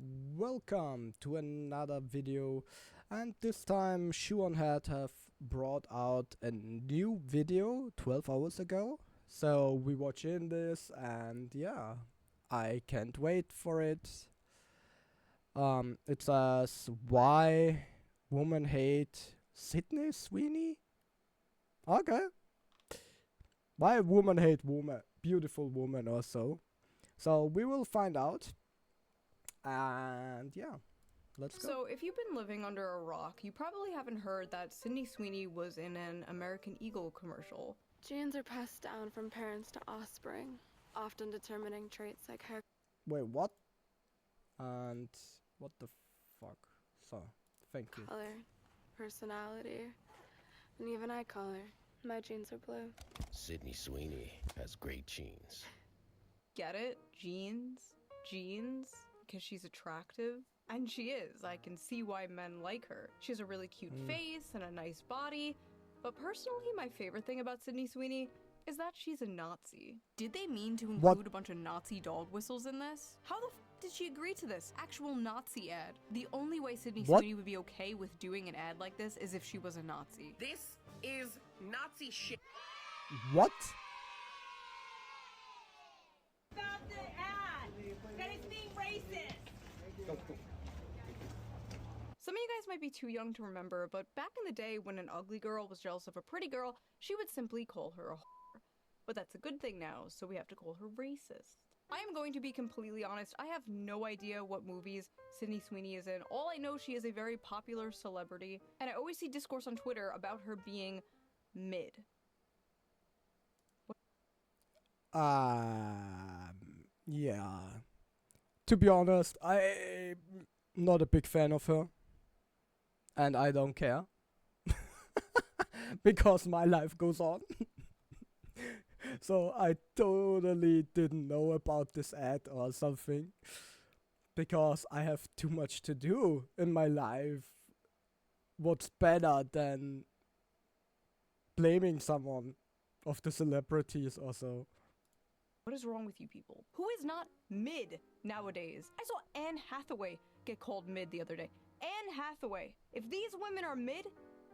Welcome to another video, and this time Shoe0nHead have brought out a new video 12 hours ago. So we watching this, and yeah, I can't wait for it. It says, why women hate Sydney Sweeney? Okay. Why women hate woman, beautiful woman or so. So we will find out. And yeah, let's go. So if you've been living under a rock, you probably haven't heard that Sydney Sweeney was in an American Eagle commercial. Genes are passed down from parents to offspring, often determining traits like hair Wait, what? And what the fuck? So, thank you. color, personality, and even eye color. My genes are blue. Sydney Sweeney has great genes. Get it? Jeans? Jeans? Because she's attractive? And she is. I can see why men like her. She has a really cute face and a nice body. But personally, my favorite thing about Sydney Sweeney is that she's a Nazi. Did they mean to include a bunch of Nazi dog whistles in this? How the f did she agree to this? Actual Nazi ad. The only way Sydney Sweeney would be okay with doing an ad like this is if she was a Nazi. This is Nazi shit. What? Stop the ad! That is being racist! Some of you guys might be too young to remember, but back in the day when an ugly girl was jealous of a pretty girl, she would simply call her a whore. But that's a good thing now, so we have to call her racist. I am going to be completely honest, I have no idea what movies Sydney Sweeney is in. All I know, she is a very popular celebrity, and I always see discourse on Twitter about her being mid. Yeah. To be honest, I'm not a big fan of her. And I don't care. Because my life goes on. So I totally didn't know about this ad or something. Because I have too much to do in my life. What's better than blaming someone of the celebrities or so? What is wrong with you people? Who is not mid nowadays? I saw Anne Hathaway get called mid the other day. Anne Hathaway. If these women are mid,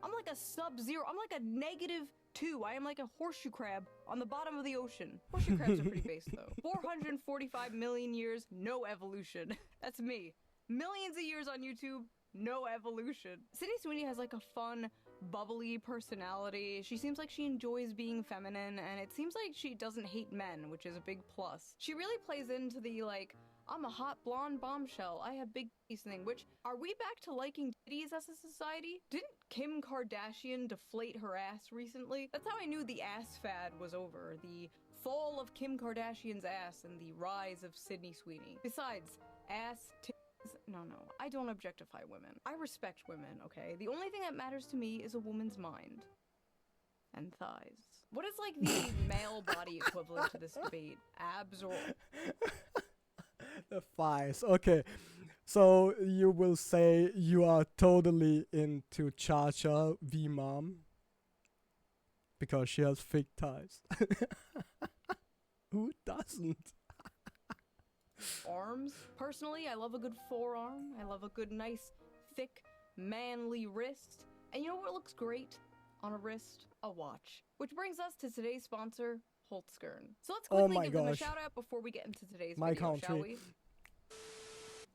I'm like a sub-zero. I'm like a -2. I am like a horseshoe crab on the bottom of the ocean. Horseshoe crabs are pretty base though. 445 million years, no evolution. That's me. Millions of years on YouTube, no evolution. Sydney Sweeney has like a fun, bubbly personality. She seems like she enjoys being feminine, and it seems like she doesn't hate men, which is a big plus. She really plays into the like, I'm a hot blonde bombshell, I have big titties thing, which, are we back to liking titties as a society? Didn't Kim Kardashian deflate her ass recently? That's how I knew the ass fad was over. The fall of Kim Kardashian's ass and the rise of Sydney Sweeney. Besides, ass, No, I don't objectify women. I respect women, okay? The only thing that matters to me is a woman's mind. And thighs. What is like the male body equivalent to this debate? Abs or... The thighs. Okay. So you will say you are totally into Cha-Cha V-Mom. Because she has thick thighs. Who doesn't? Arms. Personally, I love a good forearm. I love a good, nice, thick, manly wrist. And you know what looks great on a wrist? A watch. Which brings us to today's sponsor, Holzkern. So let's quickly give them a shout out before we get into today's video, shall we?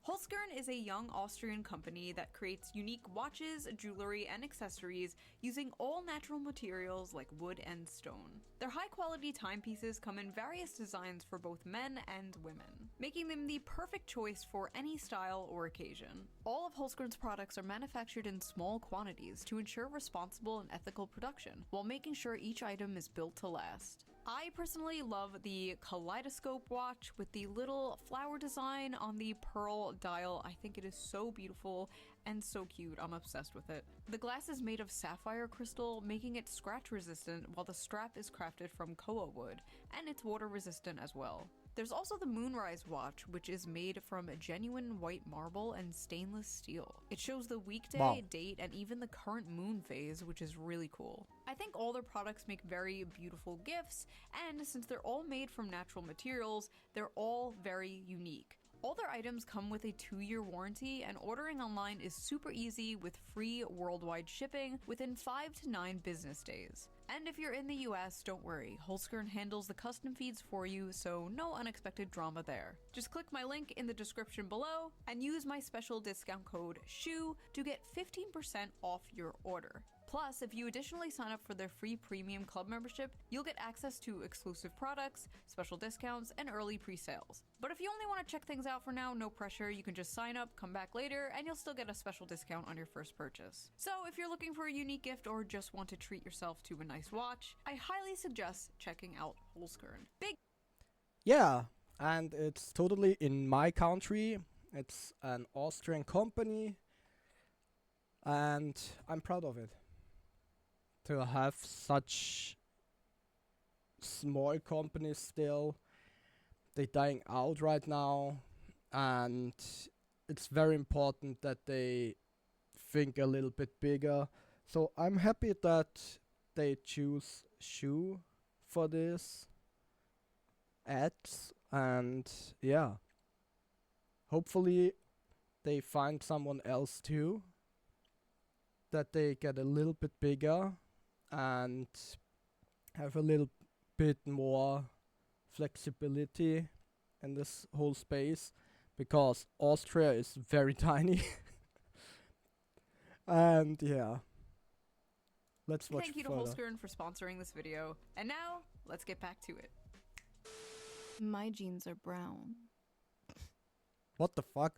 Holzkern is a young Austrian company that creates unique watches, jewelry, and accessories using all natural materials like wood and stone. Their high-quality timepieces come in various designs for both men and women, making them the perfect choice for any style or occasion. All of Holzkern's products are manufactured in small quantities to ensure responsible and ethical production, while making sure each item is built to last. I personally love the kaleidoscope watch with the little flower design on the pearl dial. I think it is so beautiful and so cute. I'm obsessed with it. The glass is made of sapphire crystal, making it scratch resistant, while the strap is crafted from koa wood, and it's water resistant as well. There's also the Moonrise watch, which is made from genuine white marble and stainless steel. It shows the weekday, date, and even the current moon phase, which is really cool. I think all their products make very beautiful gifts, and since they're all made from natural materials, they're all very unique. All their items come with a 2-year warranty, and ordering online is super easy with free worldwide shipping within 5 to 9 business days. And if you're in the US, don't worry, Shoe0nHead handles the custom feeds for you, so no unexpected drama there. Just click my link in the description below and use my special discount code SHOE to get 15% off your order. Plus, if you additionally sign up for their free premium club membership, you'll get access to exclusive products, special discounts, and early pre-sales. But if you only want to check things out for now, no pressure, you can just sign up, come back later, and you'll still get a special discount on your first purchase. So if you're looking for a unique gift or just want to treat yourself to a nice watch, I highly suggest checking out Shoe0nHead. Big Yeah, and it's totally in my country. It's an Austrian company, and I'm proud of it. To have such small companies still, they're dying out right now, and it's very important that they think a little bit bigger. So I'm happy that they choose Shoe for this ads, and yeah, hopefully they find someone else too, that they get a little bit bigger and have a little bit more flexibility in this whole space, because Austria is very tiny. And yeah, let's watch thank you to further. Shoe0nHead for sponsoring this video. And now, let's get back to it. My jeans are brown. What the fuck?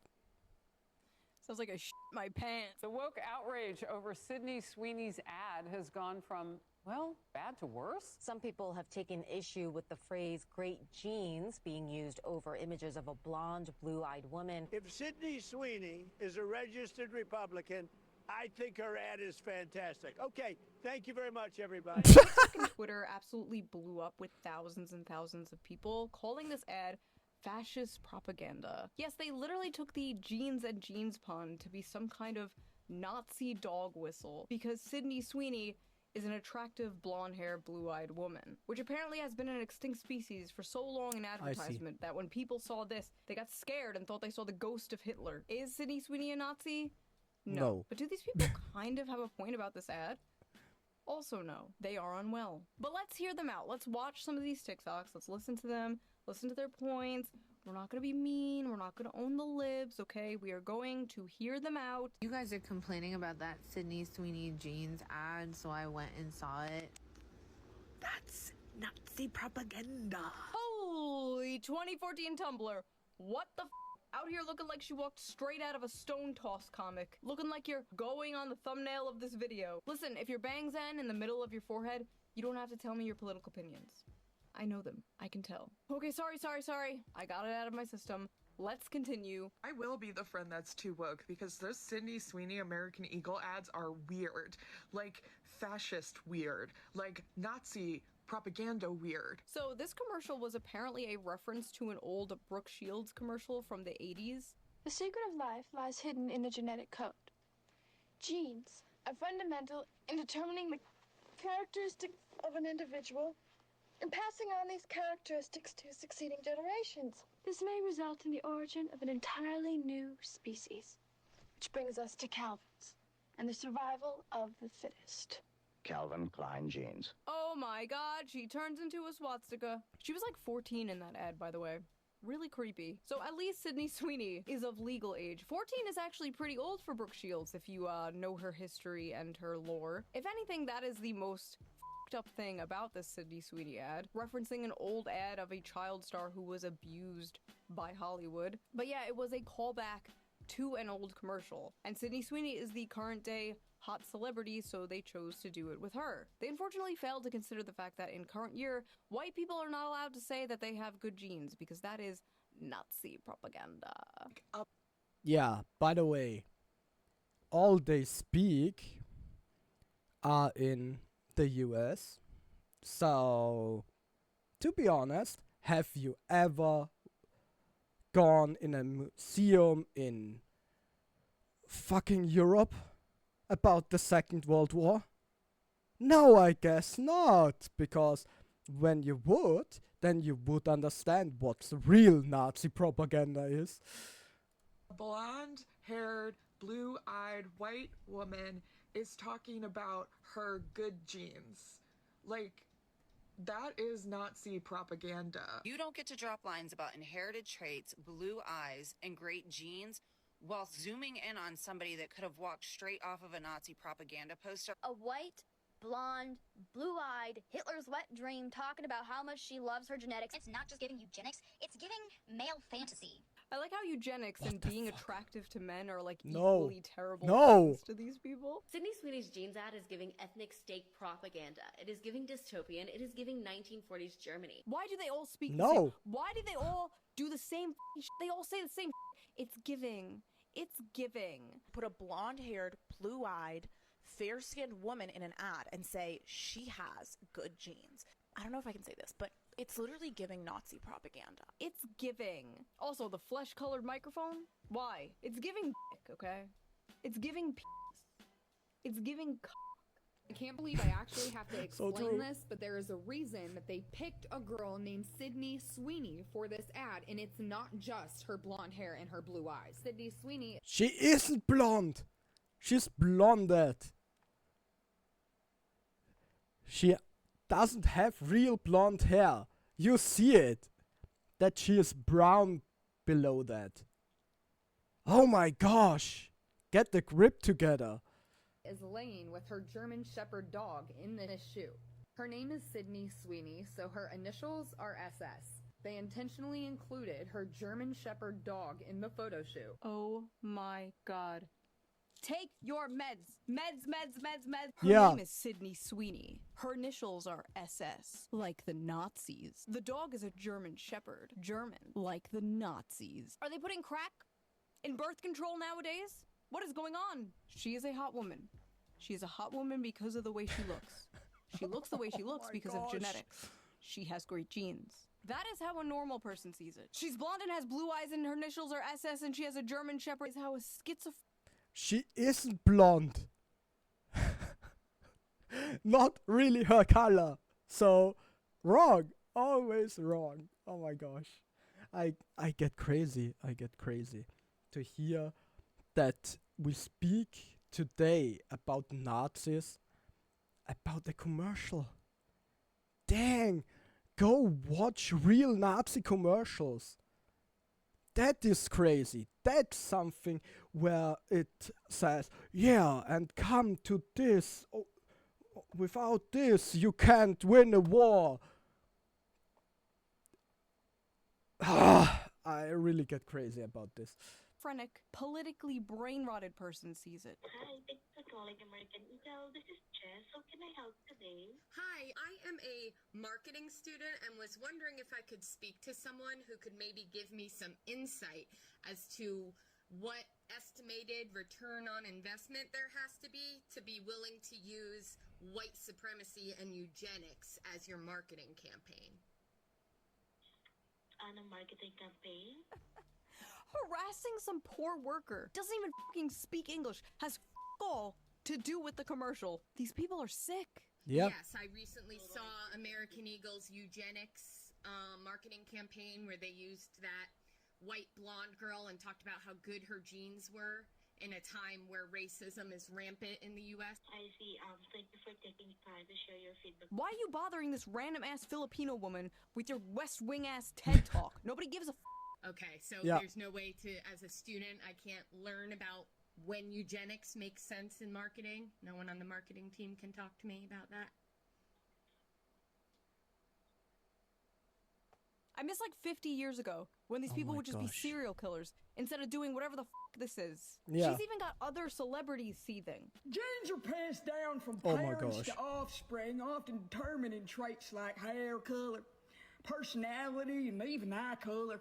Sounds like I shit my pants. The woke outrage over Sydney Sweeney's ad has gone from, well, bad to worse. Some people have taken issue with the phrase great genes being used over images of a blonde, blue-eyed woman. If Sydney Sweeney is a registered Republican, I think her ad is fantastic. Okay, thank you very much, everybody. Twitter absolutely blew up with thousands and thousands of people calling this ad fascist propaganda. Yes, they literally took the jeans and jeans pun to be some kind of Nazi dog whistle, because Sydney Sweeney is an attractive blonde-haired, blue-eyed woman, which apparently has been an extinct species for so long in advertisement that when people saw this, they got scared and thought they saw the ghost of Hitler. Is Sydney Sweeney a Nazi? No. But do these people kind of have a point about this ad? Also no, they are unwell. But let's hear them out. Let's watch some of these TikToks. Let's listen to them, listen to their points. We're not gonna be mean. We're not gonna own the libs, okay? We are going to hear them out. You guys are complaining about that Sydney Sweeney jeans ad, so I went and saw it. That's Nazi propaganda. Holy 2014 Tumblr. What the f? Out here looking like she walked straight out of a Stone Toss comic. Looking like you're going on the thumbnail of this video. Listen, if your bangs end in the middle of your forehead, you don't have to tell me your political opinions. I know them. I can tell. Okay, sorry. I got it out of my system. Let's continue. I will be the friend that's too woke, because those Sydney Sweeney American Eagle ads are weird. Like, fascist weird. Like, Nazi propaganda weird. So this commercial was apparently a reference to an old Brooke Shields commercial from the 80s. The secret of life lies hidden in a genetic code. Genes are fundamental in determining the characteristics of an individual and passing on these characteristics to succeeding generations. This may result in the origin of an entirely new species. Which brings us to Calvin's and the survival of the fittest. Calvin Klein jeans. Oh my god, she turns into a swastika. She was like 14 in that ad, by the way. Really creepy. So at least Sydney Sweeney is of legal age. 14 is actually pretty old for Brooke Shields if you know her history and her lore. If anything, that is the most f***ed up thing about this Sydney Sweeney ad, referencing an old ad of a child star who was abused by Hollywood. But yeah, it was a callback to an old commercial. And Sydney Sweeney is the current day hot celebrity, so they chose to do it with her. They unfortunately failed to consider the fact that in current year, white people are not allowed to say that they have good genes, because that is Nazi propaganda. Yeah, by the way, all they speak are in the US. So, to be honest, have you ever gone in a museum in fucking Europe about the Second World War? No, I guess not, because when you would, then you would understand what the real Nazi propaganda is. A blonde-haired, blue-eyed white woman is talking about her good genes. Like, that is Nazi propaganda. You don't get to drop lines about inherited traits, blue eyes, and great genes while zooming in on somebody that could have walked straight off of a Nazi propaganda poster. A white, blonde, blue-eyed, Hitler's wet dream talking about how much she loves her genetics. It's not just giving eugenics, it's giving male fantasy. I like how eugenics and being attractive to men are like No. equally terrible No. things to these people. Sydney Sweeney's jeans ad is giving ethnic state propaganda. It is giving dystopian. It is giving 1940s Germany. Why do they all speak No. the same? Why do they all do the same They all say the same It's giving. It's giving. Put a blonde-haired, blue-eyed, fair-skinned woman in an ad and say she has good genes. I don't know if I can say this, but it's literally giving Nazi propaganda. It's giving. Also, the flesh-colored microphone? Why? It's giving dick, okay? It's giving penis. It's giving I can't believe I actually have to So explain true. this, but there is a reason that they picked a girl named Sydney Sweeney for this ad, and it's not just her blonde hair and her blue eyes. Sydney Sweeney. She isn't blonde. She's blonded. She doesn't have real blonde hair. You see it. That she is brown below that. Oh my gosh. Get the grip together. Is laying with her German Shepherd dog in this shoe. Her name is Sydney Sweeney, so her initials are SS. They intentionally included her German Shepherd dog in the photo shoot. Oh my god. Take your meds. Meds. Her Yeah. name is Sydney Sweeney. Her initials are SS, like the Nazis. The dog is a German Shepherd. German, like the Nazis. Are they putting crack in birth control nowadays? What is going on? She is a hot woman. She is a hot woman because of the way she looks. She looks the way she looks because of genetics. She has great genes. That is how a normal person sees it. She's blonde and has blue eyes and her initials are SS and she has a German Shepherd. Is how a She isn't blonde. Not really her color. So, wrong. Always wrong. Oh my gosh. I get crazy. I get crazy to hear that we speak today about Nazis, about the commercial. Dang, go watch real Nazi commercials. That is crazy. That's something where it says, yeah, and come to this. Oh, without this, you can't win a war. I really get crazy about this. schizophrenic, politically brain-rotted person sees it. Hi, thanks for calling American Eagle. This is Jess. How can I help today? Hi, I am a marketing student and was wondering if I could speak to someone who could maybe give me some insight as to what estimated return on investment there has to be willing to use white supremacy and eugenics as your marketing campaign. On a marketing campaign? Harassing some poor worker, doesn't even fucking speak English, has all to do with the commercial. These people are sick. Yep. Yes, I recently saw American Eagle's eugenics marketing campaign where they used that white blonde girl and talked about how good her genes were in a time where racism is rampant in the U.S. I see. Thank you for taking time to share your feedback. Why are you bothering this random-ass Filipino woman with your West Wing-ass TED Talk? Nobody gives a Okay, so Yeah. there's no way to, as a student, I can't learn about when eugenics makes sense in marketing? No one on the marketing team can talk to me about that? I miss like 50 years ago when these Oh people my would just be gosh. serial killers instead of doing whatever the this is. Yeah. She's even got other celebrities seething. Genes are passed down from Oh my parents gosh. to offspring, often determined in traits like hair color, personality, and even eye color.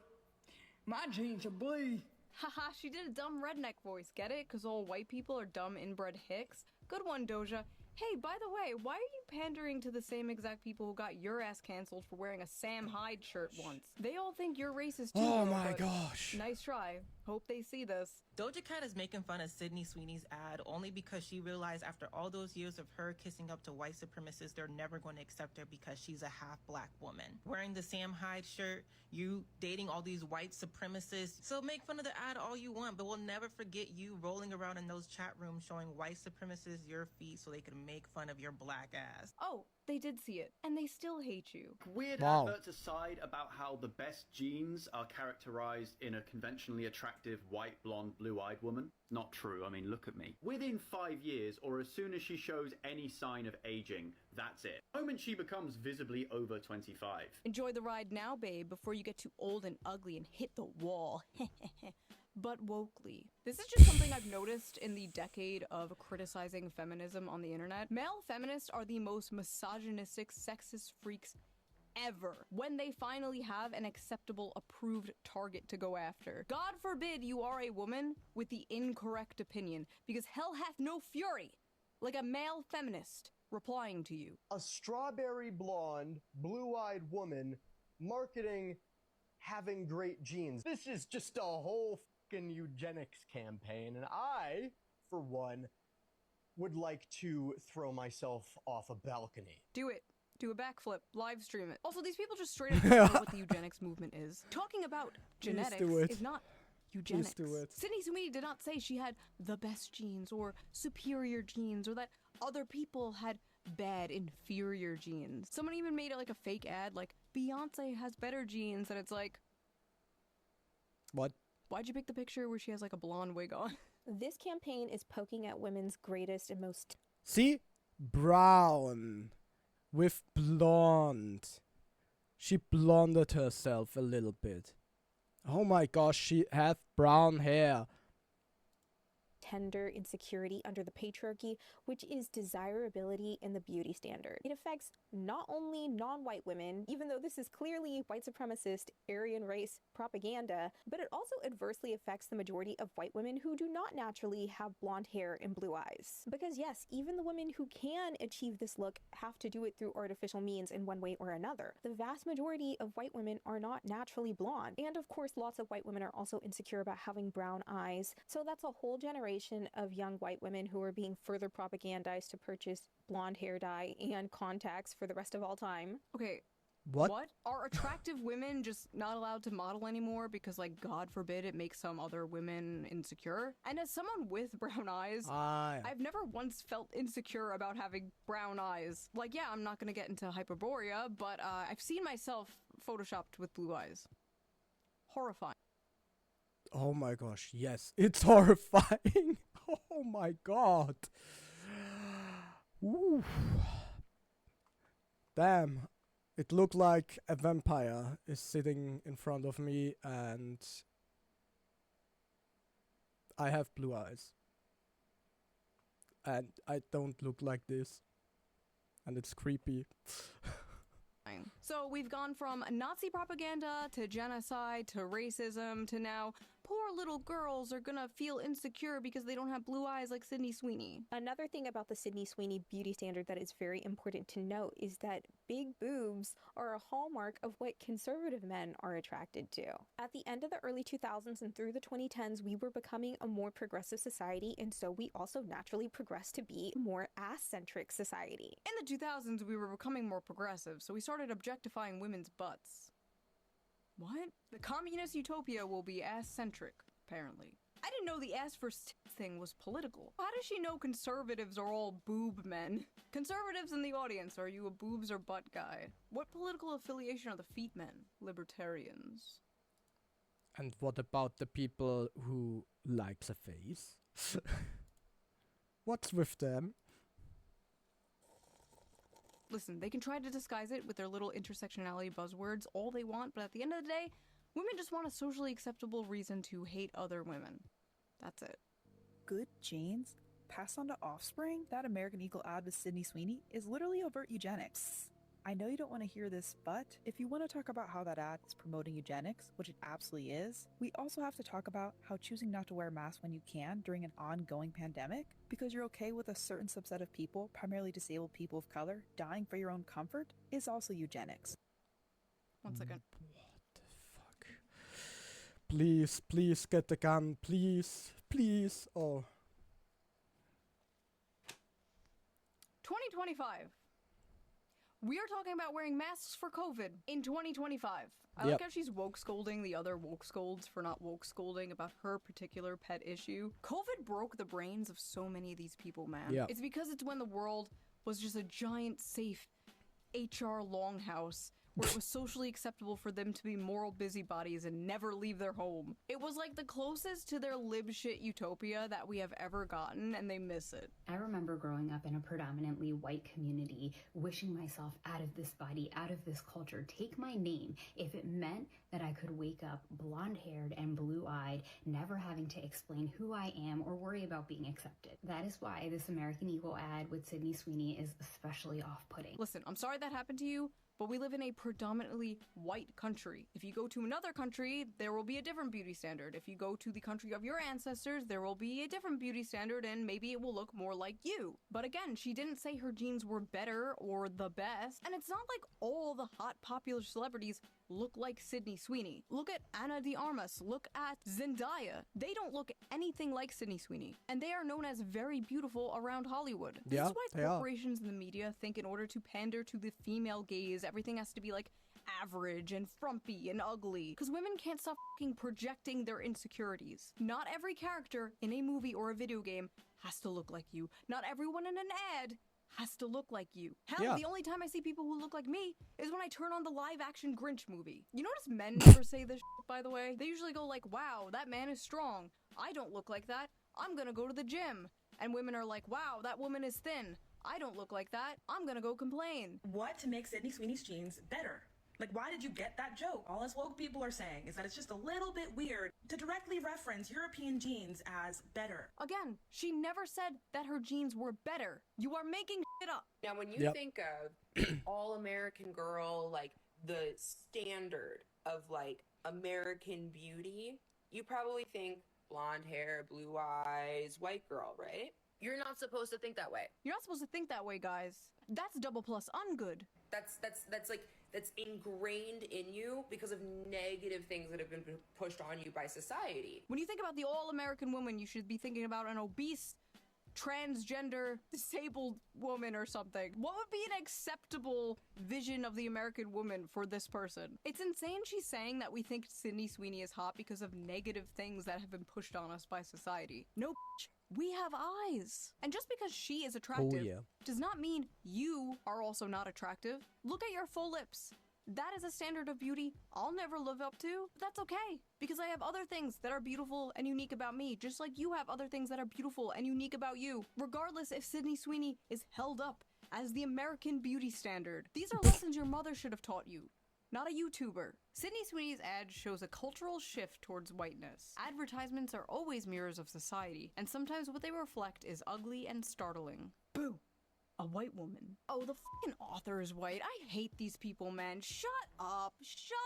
My genes are blue. Haha, she did a dumb redneck voice, get it? Because all white people are dumb inbred hicks? Good one, Doja. Hey, by the way, why are you pandering to the same exact people who got your ass canceled for wearing a Sam Hyde shirt once? They all think you're racist too. Oh girl, my but gosh. Nice try. Hope they see this. Doja Cat is making fun of Sydney Sweeney's ad only because she realized after all those years of her kissing up to white supremacists, they're never going to accept her because she's a half black woman. Wearing the Sam Hyde shirt, you dating all these white supremacists. So make fun of the ad all you want, but we'll never forget you rolling around in those chat rooms showing white supremacists your feet so they can make fun of your black ass. Oh, they did see it, and they still hate you. Weird Wow. adverts aside about how the best genes are characterized in a conventionally attractive white, blonde, blue-eyed woman. Not true. I mean, look at me. Within 5 years, or as soon as she shows any sign of aging, that's it. The moment she becomes visibly over 25. Enjoy the ride now, babe, before you get too old and ugly and hit the wall. But wokely. This is just something I've noticed in the decade of criticizing feminism on the internet. Male feminists are the most misogynistic, sexist freaks ever when they finally have an acceptable, approved target to go after. God forbid you are a woman with the incorrect opinion, because hell hath no fury like a male feminist replying to you. A strawberry blonde, blue-eyed woman marketing having great genes. This is just a whole fucking eugenics campaign, and I, for one, would like to throw myself off a balcony. Do it. Do a backflip. Live stream it. Also, these people just straight up don't know what the eugenics movement is. Talking about genetics is not eugenics. Please do it. Sydney Sweeney did not say she had the best genes or superior genes or that other people had bad, inferior genes. Someone even made it like a fake ad, like, Beyonce has better genes, and it's like... What? Why'd you pick the picture where she has like a blonde wig on? This campaign is poking at women's greatest and most... See? Brown with blonde. She blonded herself a little bit. Oh my gosh, she had brown hair. Tender insecurity under the patriarchy, which is desirability in the beauty standard. It affects not only non-white women, even though this is clearly white supremacist, Aryan race propaganda, but it also adversely affects the majority of white women who do not naturally have blonde hair and blue eyes. Because yes, even the women who can achieve this look have to do it through artificial means in one way or another. The vast majority of white women are not naturally blonde. And of course, lots of white women are also insecure about having brown eyes. So that's a whole generation of young white women who are being further propagandized to purchase blonde hair dye and contacts for the rest of all time. Okay. What? Are attractive women just not allowed to model anymore because, like, God forbid it makes some other women insecure? And as someone with brown eyes, I've never once felt insecure about having brown eyes. Like, yeah, I'm not gonna get into Hyperborea, but I've seen myself photoshopped with blue eyes. Horrifying. Oh my gosh, yes, it's horrifying. Oh my god. Ooh. Damn, it looked like a vampire is sitting in front of me and I have blue eyes. And I don't look like this. And it's creepy. So we've gone from Nazi propaganda to genocide to racism to now poor little girls are gonna feel insecure because they don't have blue eyes like Sydney Sweeney. Another thing about the Sydney Sweeney beauty standard that is very important to note is that big boobs are a hallmark of what conservative men are attracted to. At the end of the early 2000s and through the 2010s, we were becoming a more progressive society, and so we also naturally progressed to be a more ass-centric society. In the 2000s, we were becoming more progressive, so we started objectifying women's butts. What? The communist utopia will be ass-centric, apparently. I didn't know the ass first thing was political. How does she know conservatives are all boob men? Conservatives in the audience, are you a boobs or butt guy? What political affiliation are the feet men? Libertarians. And what about the people who like the face? What's with them? Listen, they can try to disguise it with their little intersectionality buzzwords all they want, but at the end of the day, women just want a socially acceptable reason to hate other women. That's it. Good genes passed on to offspring? That American Eagle ad with Sydney Sweeney is literally overt eugenics. I know you don't want to hear this, but if you want to talk about how that ad is promoting eugenics, which it absolutely is, we also have to talk about how choosing not to wear a mask when you can during an ongoing pandemic, because you're okay with a certain subset of people, primarily disabled people of color, dying for your own comfort, is also eugenics. One second. Please, please get the gun. Please, please. Oh. 2025. We are talking about wearing masks for COVID in 2025. I Yep. like how she's woke scolding the other woke scolds for not woke scolding about her particular pet issue. COVID broke the brains of so many of these people, man. Yeah. It's because it's when the world was just a giant, safe HR longhouse where it was socially acceptable for them to be moral busybodies and never leave their home. It was like the closest to their lib shit utopia that we have ever gotten, and they miss it. I remember growing up in a predominantly white community, wishing myself out of this body, out of this culture, take my name, if it meant that I could wake up blonde-haired and blue-eyed, never having to explain who I am or worry about being accepted. That is why this American Eagle ad with Sydney Sweeney is especially off-putting. Listen, I'm sorry that happened to you, but we live in a predominantly white country. If you go to another country, there will be a different beauty standard. If you go to the country of your ancestors, there will be a different beauty standard, and maybe it will look more like you. But again, she didn't say her genes were better or the best, and it's not like all the hot popular celebrities look like Sydney Sweeney. Look at Ana de Armas, look at Zendaya. They don't look anything like Sydney Sweeney, and they are known as very beautiful around Hollywood. This Yeah, is why they are. corporations in the media think in order to pander to the female gaze, everything has to be like average and frumpy and ugly, because women can't stop fucking projecting their insecurities. Not every character in a movie or a video game has to look like you. Not everyone in an ad has to look like you. Hell, Yeah. the only time I see people who look like me is when I turn on the live-action Grinch movie. You notice men never say this shit, by the way? They usually go like, wow, that man is strong. I don't look like that. I'm gonna go to the gym. And women are like, wow, that woman is thin. I don't look like that. I'm gonna go complain. What to make Sydney Sweeney's jeans better? Like, why did you get that joke? All us woke people are saying is that it's just a little bit weird to directly reference European jeans as better. Again, she never said that her jeans were better. You are making shit up. Now, when you Yep. think of all-American girl, like the standard of like American beauty, you probably think blonde hair, blue eyes, white girl, right? You're not supposed to think that way. You're not supposed to think that way, guys. That's double plus ungood. That's ingrained in you because of negative things that have been pushed on you by society. When you think about the all-American woman, you should be thinking about an obese, transgender, disabled woman or something. What would be an acceptable vision of the American woman for this person? It's insane she's saying that we think Sydney Sweeney is hot because of negative things that have been pushed on us by society. No, bitch. We have eyes. And just because she is attractive yeah. does not mean you are also not attractive. Look at your full lips. That is a standard of beauty I'll never live up to, but that's okay, because I have other things that are beautiful and unique about me, just like you have other things that are beautiful and unique about you, regardless if Sydney Sweeney is held up as the American beauty standard. These are lessons your mother should have taught you, not a YouTuber. Sydney Sweeney's ad shows a cultural shift towards whiteness. Advertisements are always mirrors of society, and sometimes what they reflect is ugly and startling. Boo! A white woman. Oh, the fucking author is white. I hate these people, man. Shut up. Shut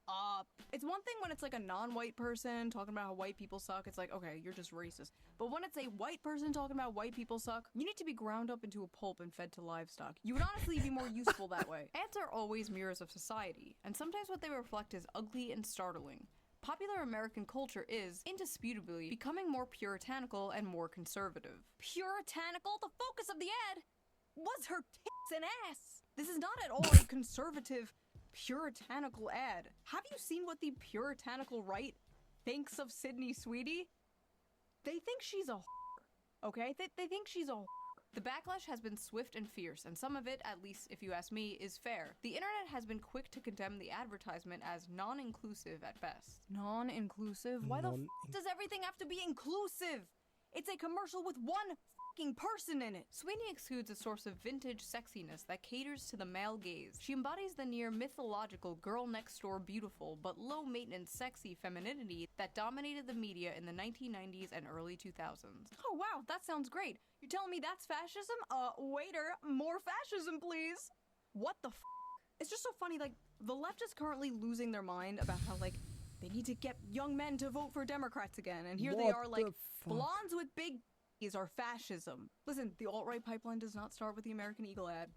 up. It's one thing when it's like a non-white person talking about how white people suck. It's like, okay, you're just racist. But when it's a white person talking about white people suck, you need to be ground up into a pulp and fed to livestock. You would honestly be more useful that way. Ads are always mirrors of society, and sometimes what they reflect is ugly and startling. Popular American culture is, indisputably, becoming more puritanical and more conservative. Puritanical? The focus of the ad was her tits and ass. This is not at all a conservative, puritanical ad. Have you seen what the puritanical right thinks of Sydney Sweeney? They think she's a whore, okay? They think she's a whore. The backlash has been swift and fierce, and some of it, at least if you ask me, is fair. The internet has been quick to condemn the advertisement as non-inclusive at best. Non-inclusive? Why the f does everything have to be inclusive? It's a commercial with one fucking person in it. Sweeney exudes a source of vintage sexiness that caters to the male gaze. She embodies the near mythological girl next door beautiful but low maintenance sexy femininity that dominated the media in the 1990s and early 2000s. Oh wow, that sounds great. You're telling me that's fascism? Waiter, more fascism please. What the f? It's just so funny, like, the left is currently losing their mind about how, like, they need to get young men to vote for Democrats again, and here they What are like, the fuck? blondes with big is our fascism. Listen, the alt-right pipeline does not start with the American Eagle ad.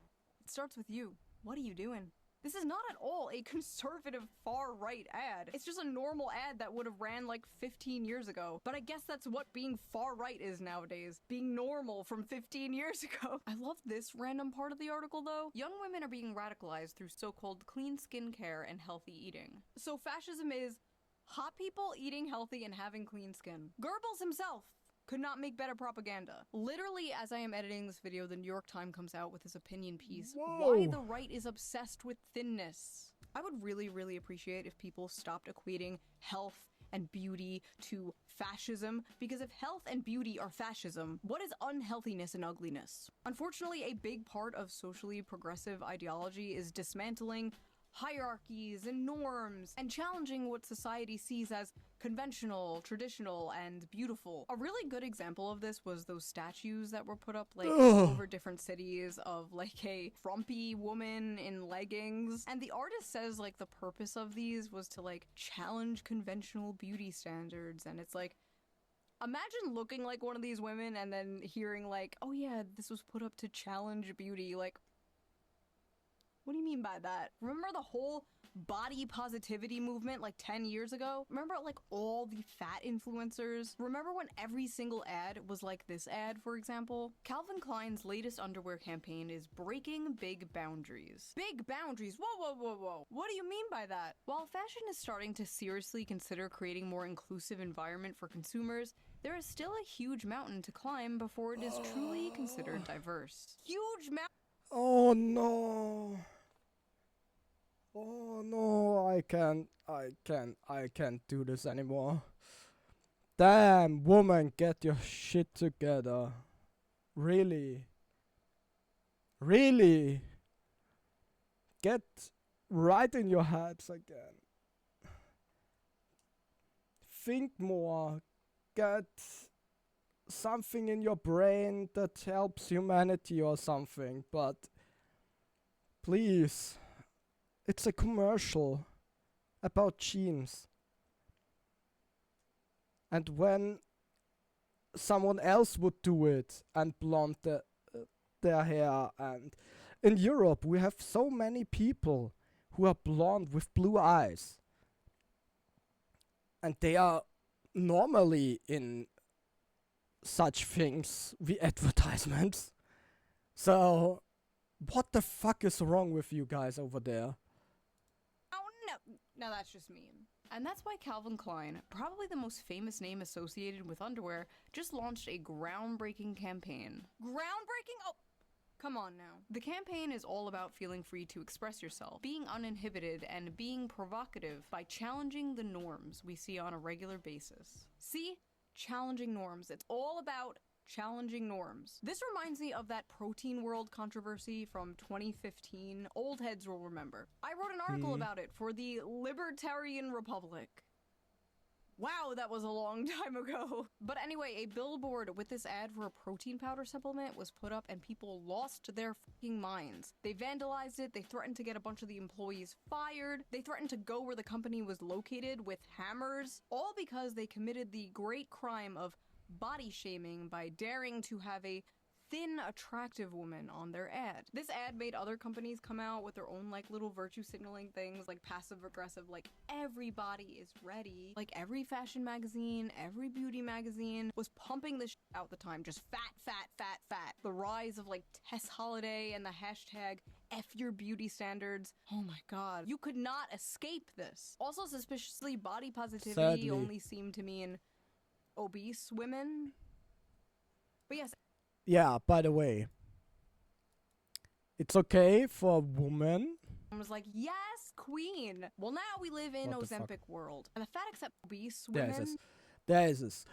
It starts with you. What are you doing? This is not at all a conservative far-right ad. It's just a normal ad that would have ran like 15 years ago. But I guess that's what being far-right is nowadays. Being normal from 15 years ago. I love this random part of the article though. Young women are being radicalized through so-called clean skincare and healthy eating. So fascism is hot people eating healthy and having clean skin. Goebbels himself could not make better propaganda. Literally, as I am editing this video, the New York Times comes out with his opinion piece. Why the right is obsessed with thinness. I would really, really appreciate if people stopped equating health and beauty to fascism, because if health and beauty are fascism, what is unhealthiness and ugliness? Unfortunately, a big part of socially progressive ideology is dismantling hierarchies and norms and challenging what society sees as conventional, traditional, and beautiful. A really good example of this was those statues that were put up like all over different cities of like a frumpy woman in leggings. And the artist says like the purpose of these was to like challenge conventional beauty standards. And it's like, imagine looking like one of these women and then hearing like, oh yeah, this was put up to challenge beauty. Like, what do you mean by that? Remember the whole body positivity movement like 10 years ago? Remember like all the fat influencers? Remember when every single ad was like this ad, for example? Calvin Klein's latest underwear campaign is breaking big boundaries. Big boundaries? Whoa, whoa, whoa, whoa. What do you mean by that? While fashion is starting to seriously consider creating more inclusive environment for consumers, there is still a huge mountain to climb before it is truly considered diverse. Huge mountain. Oh no. Oh no, I can't do this anymore. Damn, woman, get your shit together. Really? Really? Get right in your heads again. Think more. Get something in your brain that helps humanity or something, but please, it's a commercial about jeans. And when someone else would do it and blonde their hair, and in Europe we have so many people who are blonde with blue eyes, and they are normally in such things we advertisements. So what the fuck is wrong with you guys over there? Oh no, no, that's just mean. And that's why Calvin Klein, probably the most famous name associated with underwear, just launched a groundbreaking campaign. Groundbreaking? Oh, come on now. The campaign is all about feeling free to express yourself, being uninhibited, and being provocative by challenging the norms we see on a regular basis. See? Challenging norms. It's all about challenging norms. This reminds me of that protein world controversy from 2015. Old heads will remember. I wrote an article about it for the Libertarian Republic. Wow, that was a long time ago. But anyway, a billboard with this ad for a protein powder supplement was put up and people lost their fucking minds. They vandalized it, they threatened to get a bunch of the employees fired, they threatened to go where the company was located with hammers, all because they committed the great crime of body shaming by daring to have a thin, attractive woman on their ad. This ad made other companies come out with their own like little virtue signaling things, like passive aggressive, like everybody is ready. Like every fashion magazine, every beauty magazine was pumping this out at the time, just fat, fat, fat, fat. The rise of like Tess Holiday and the hashtag F your beauty standards. Oh my god. You could not escape this. Also suspiciously, body positivity Sadly. only seemed to mean obese women. But yes. Yeah, by the way, it's okay for a woman. I was like, yes, queen. Well, now we live in What the fuck? Ozempic world. And the fat accept obese There women. is this. There is this.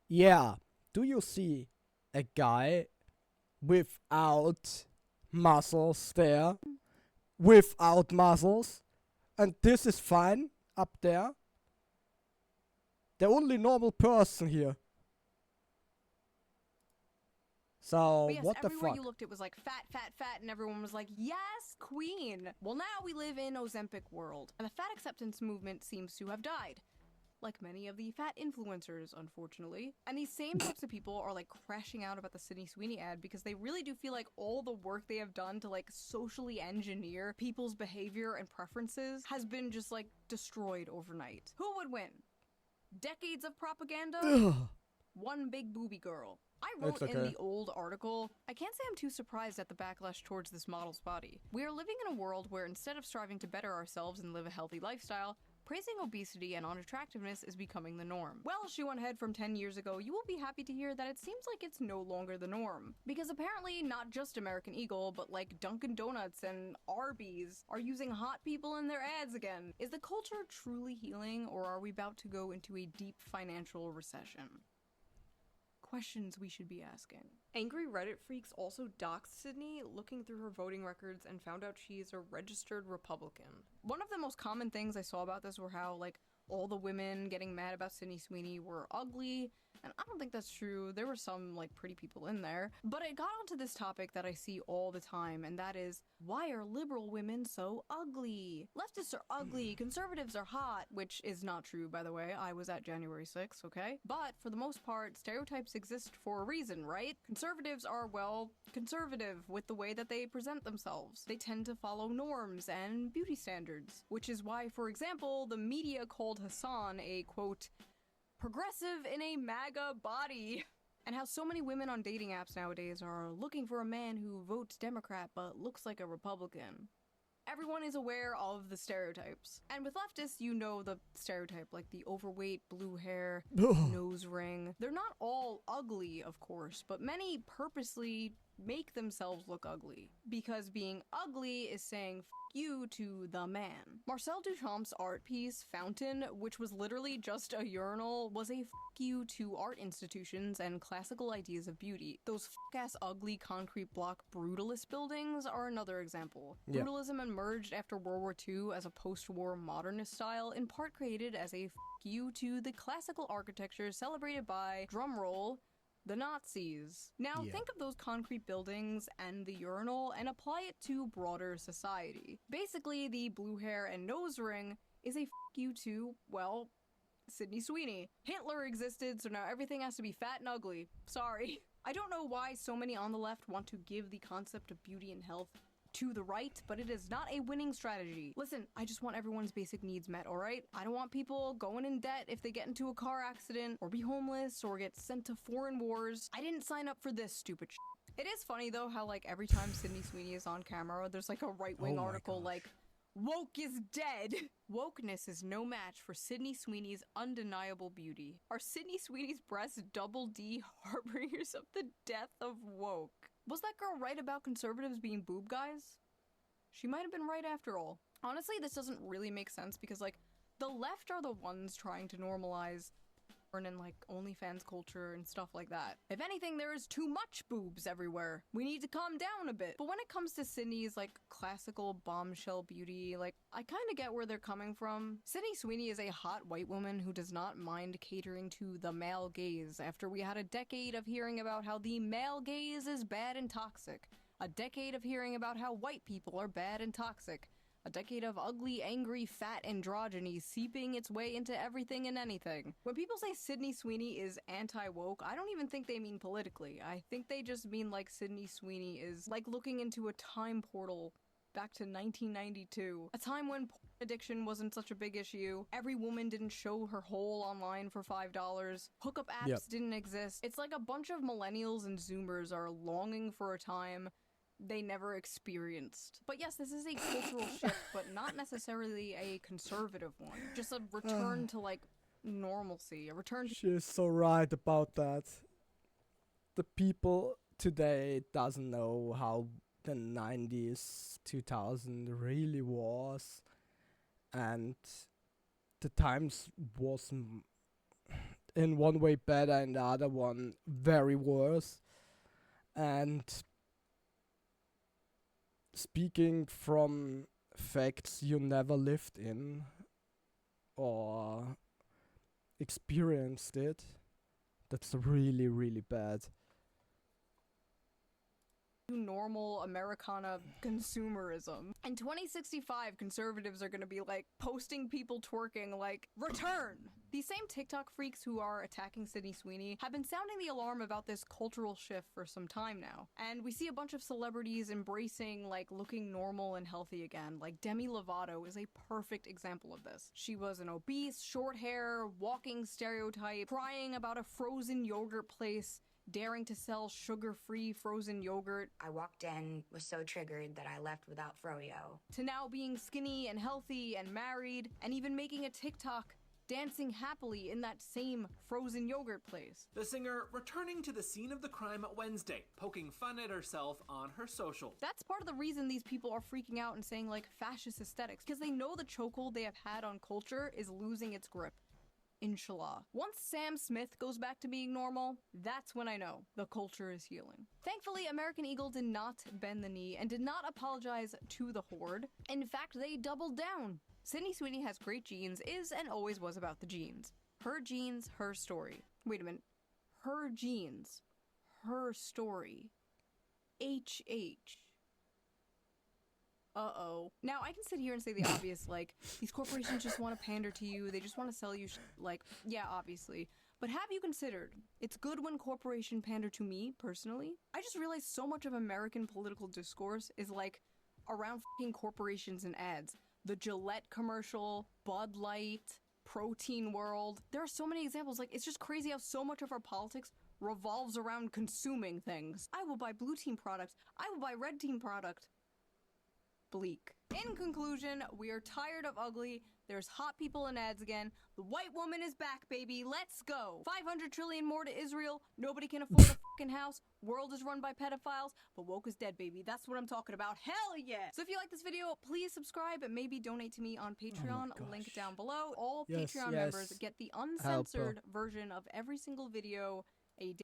Yeah. Do you see a guy without muscles there? Without muscles? And this is fine up there? The only normal person here. So, But yes, what the everywhere fuck? you looked, it was like fat, fat, fat, and everyone was like, yes, queen. Well, now we live in Ozempic world, and the fat acceptance movement seems to have died. like many of the fat influencers, unfortunately. And these same types of people are like crashing out about the Sydney Sweeney ad because they really do feel like all the work they have done to like socially engineer people's behavior and preferences has been just like destroyed overnight. Who would win? Decades of propaganda? One big booby girl. I wrote in the old article, I can't say I'm too surprised at the backlash towards this model's body. We are living in a world where instead of striving to better ourselves and live a healthy lifestyle, praising obesity and unattractiveness is becoming the norm. Well, Shoe0nHead from 10 years ago, you will be happy to hear that it seems like it's no longer the norm. Because apparently not just American Eagle, but like Dunkin' Donuts and Arby's are using hot people in their ads again. Is the culture truly healing, or are we about to go into a deep financial recession? Questions we should be asking. Angry Reddit freaks also doxed Sydney, looking through her voting records and found out she's a registered Republican. One of the most common things I saw about this were how, like, all the women getting mad about Sydney Sweeney were ugly, and I don't think that's true. There were some, like, pretty people in there. But I got onto this topic that I see all the time, and that is, why are liberal women so ugly? Leftists are ugly, conservatives are hot, which is not true, by the way. I was at January 6th, okay? But, for the most part, stereotypes exist for a reason, right? Conservatives are, well, conservative with the way that they present themselves. They tend to follow norms and beauty standards, which is why, for example, the media called Hassan a, quote, progressive in a MAGA body. And how so many women on dating apps nowadays are looking for a man who votes Democrat but looks like a Republican. Everyone is aware of the stereotypes. And with leftists, you know the stereotype, like the overweight, blue hair, nose ring. They're not all ugly, of course, but many purposely make themselves look ugly. Because being ugly is saying f you to the man. Marcel Duchamp's art piece, Fountain, which was literally just a urinal, was a f you to art institutions and classical ideas of beauty. Those f-ass ugly concrete block brutalist buildings are another example. Yeah. Brutalism emerged after World War II as a post-war modernist style, in part created as a f you to the classical architecture celebrated by, drumroll, the Nazis. Now think of those concrete buildings and the urinal and apply it to broader society. Basically, the blue hair and nose ring is a f you to, well, Sydney Sweeney. Hitler existed, so now everything has to be fat and ugly. Sorry. I don't know why so many on the left want to give the concept of beauty and health to the right, but it is not a winning strategy. Listen, I just want everyone's basic needs met, alright? I don't want people going in debt if they get into a car accident, or be homeless, or get sent to foreign wars. I didn't sign up for this stupid shit. It is funny though how like every time Sydney Sweeney is on camera, there's like a right-wing article like, woke is dead. Wokeness is no match for Sydney Sweeney's undeniable beauty. Are Sydney Sweeney's breasts double D harbingers of the death of woke? Was that girl right about conservatives being boob guys? She might have been right after all. Honestly, this doesn't really make sense because, like, the left are the ones trying to normalize porn and, like, OnlyFans culture and stuff like that. If anything, there is too much boobs everywhere. We need to calm down a bit. But when it comes to Sydney's, like, classical bombshell beauty, like, I kind of get where they're coming from. Sydney Sweeney is a hot white woman who does not mind catering to the male gaze after we had a decade of hearing about how the male gaze is bad and toxic. A decade of hearing about how white people are bad and toxic. A decade of ugly, angry, fat androgyny seeping its way into everything and anything. When people say Sydney Sweeney is anti-woke, I don't even think they mean politically. I think they just mean like Sydney Sweeney is like looking into a time portal back to 1992. A time when porn addiction wasn't such a big issue. Every woman didn't show her hole online for $5. Hookup apps didn't exist. It's like a bunch of millennials and zoomers are longing for a time they never experienced. But yes, this is a cultural shift, but not necessarily a conservative one. Just a return to, like, normalcy. A return to— She's so right about that. The people today doesn't know how the 90s, 2000 really was. And the times was in one way better and the other one very worse. And speaking from facts you never lived in or experienced it, that's really, really bad. normal Americana consumerism. In 2065, conservatives are gonna be like posting people twerking like, return! These same TikTok freaks who are attacking Sydney Sweeney have been sounding the alarm about this cultural shift for some time now. And we see a bunch of celebrities embracing like looking normal and healthy again. Like Demi Lovato is a perfect example of this. She was an obese, short hair, walking stereotype, crying about a frozen yogurt place, daring to sell sugar-free frozen yogurt. I walked in, was so triggered that I left without froyo. To now being skinny and healthy and married, and even making a TikTok dancing happily in that same frozen yogurt place. The singer returning to the scene of the crime Wednesday, poking fun at herself on her social. That's part of the reason these people are freaking out and saying like fascist aesthetics, because they know the chokehold they have had on culture is losing its grip. Inshallah. Once Sam Smith goes back to being normal, that's when I know the culture is healing. Thankfully, American Eagle did not bend the knee and did not apologize to the horde. In fact, they doubled down. Sydney Sweeney has great genes is and always was about the genes. Her genes, her story. Wait a minute. Her genes, her story. HH. Uh-oh. Now, I can sit here and say the obvious, like, these corporations just want to pander to you, they just want to sell you like, yeah, obviously. But have you considered, it's good when corporations pander to me, personally? I just realized so much of American political discourse is, like, around f***ing corporations and ads. The Gillette commercial, Bud Light, Protein World. There are so many examples, like, it's just crazy how so much of our politics revolves around consuming things. I will buy blue team product. I will buy red team product. Bleak. In conclusion, we are tired of ugly. There's hot people in ads again. The white woman is back, baby. Let's go. 500 trillion more to Israel. Nobody can afford a fucking house. World is run by pedophiles. But woke is dead, baby. That's what I'm talking about. Hell yeah. So if you like this video, please subscribe and maybe donate to me on Patreon. Link down below. All Patreon members get the uncensored version of every single video.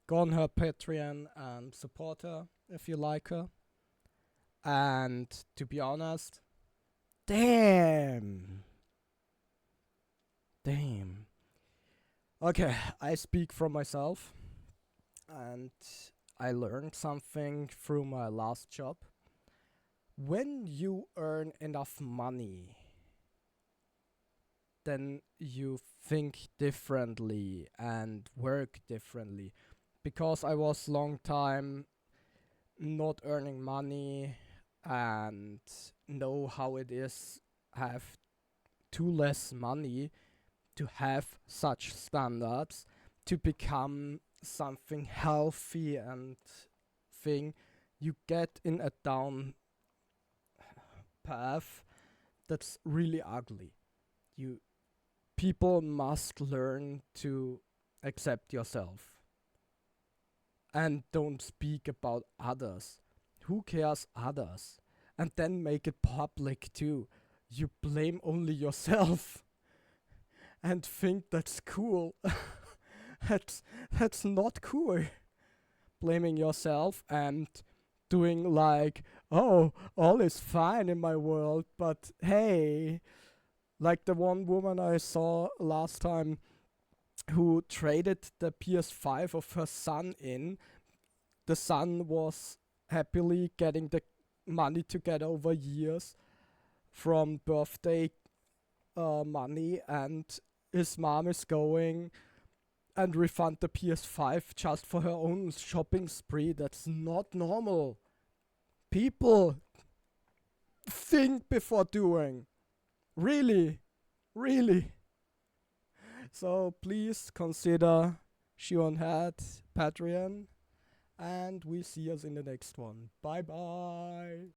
Go on her Patreon and support her if you like her. And to be honest, damn. Okay, I speak from myself, and I learned something through my last job. When you earn enough money, then you think differently and work differently. Because I was long time not earning money and know how it is have too less money to have such standards, to become something healthy and thing, you get in a down path that's really ugly. People must learn to accept yourself and don't speak about others. Who cares others? And then make it public too. You blame only yourself and think that's cool. That's not cool. Blaming yourself and doing like, oh, all is fine in my world, but hey, like the one woman I saw last time who traded the PS5 of her son in. The son was happily getting the money together over years from birthday money, and his mom is going and refund the PS5 just for her own shopping spree. That's not normal. People think before doing. Really. So please consider Shoe0nHead Patreon, and we'll see us in the next one. Bye bye.